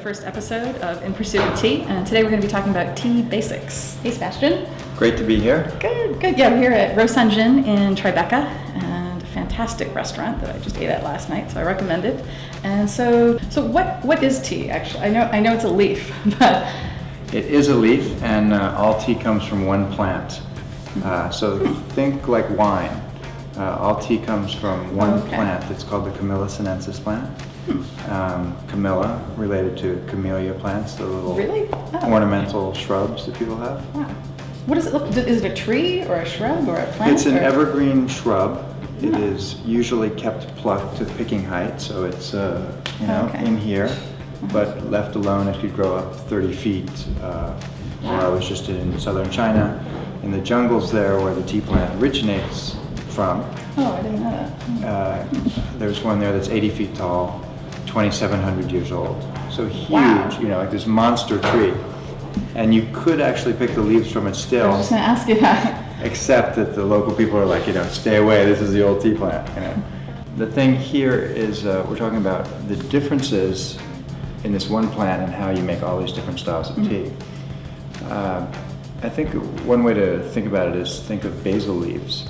first episode of In Pursuit of Tea, and today we're going to be talking about tea basics. Hey, Sebastian. Great to be here. Good, good. Yeah, we're here at Rosan Jin in Tribeca, and a fantastic restaurant that I just ate at last night, so I recommend it. And so what is tea, actually? I know it's a leaf, but... It is a leaf, and all tea comes from one plant. So think like wine. All tea comes from one plant that's called the Camellia sinensis plant. Camellia, related to camellia plants, the little ornamental shrubs that people have. Wow. What does it look? Is it a tree or a shrub or a plant? It's an evergreen shrub. It is usually kept plucked to picking height, so it's in here, but left alone it could grow up 30 feet. Where I was just in southern China, in the jungles there where the tea plant originates from. Oh, I didn't know that. There's one there that's 80 feet tall, 2,700 years old. So huge, like this monster tree. And you could actually pick the leaves from it still. I was just going to ask you that. Except that the local people are like, stay away, this is the old tea plant. The thing here is we're talking about the differences in this one plant and how you make all these different styles of tea. I think one way to think about it is think of basil leaves.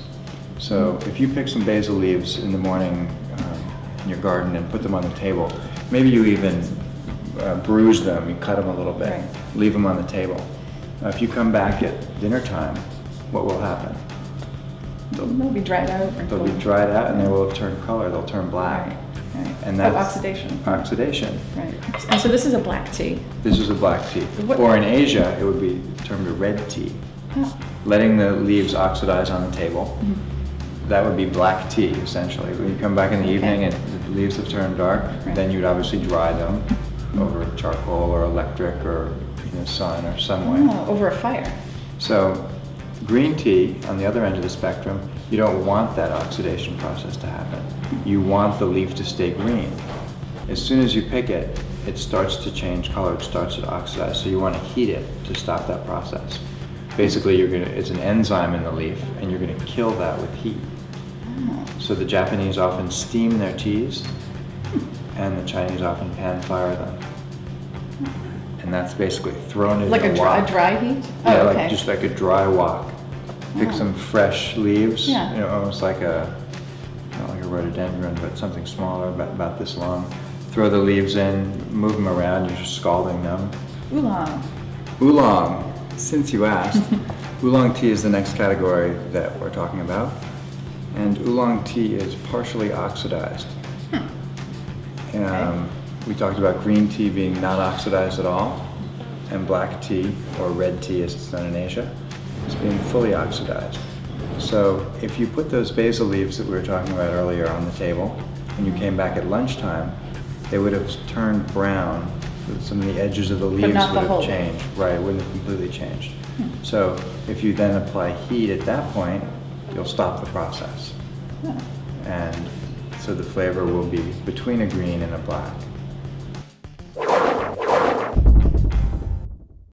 So if you pick some basil leaves in the morning in your garden and put them on the table, maybe you even bruise them, you cut them a little bit, leave them on the table. If you come back at dinner time, what will happen? They'll be dried out. They'll be dried out and they will have turned color, they'll turn black. Right. And that's oxidation. Oxidation. Right. And so this is a black tea. This is a black tea. Or in Asia, it would be termed a red tea. Oh. Letting the leaves oxidize on the table. That would be black tea, essentially. When you come back in the evening and the leaves have turned dark, then you'd obviously dry them over charcoal or electric or sun or some way. Oh, over a fire. So green tea, on the other end of the spectrum, you don't want that oxidation process to happen. You want the leaf to stay green. As soon as you pick it, it starts to change color, it starts to oxidize, so you want to heat it to stop that process. Basically, it's an enzyme in the leaf, and you're going to kill that with heat. So the Japanese often steam their teas, and the Chinese often pan fire them. And that's basically thrown in like a wok. A dry heat? Yeah, oh, like a dry wok. Pick some fresh leaves, almost like not like a rhododendron, but something smaller, about this long. Throw the leaves in, move them around, you're just scalding them. Oolong. Oolong, since you asked, oolong tea is the next category that we're talking about. And oolong tea is partially oxidized. We talked about green tea being not oxidized at all, and black tea, or red tea as it's known in Asia, is being fully oxidized. So if you put those basil leaves that we were talking about earlier on the table, and you came back at lunchtime, they would have turned brown. Some of the edges of the leaves would have changed. Right, it wouldn't have completely changed. So if you then apply heat at that point, you'll stop the process. And so the flavor will be between a green and a black.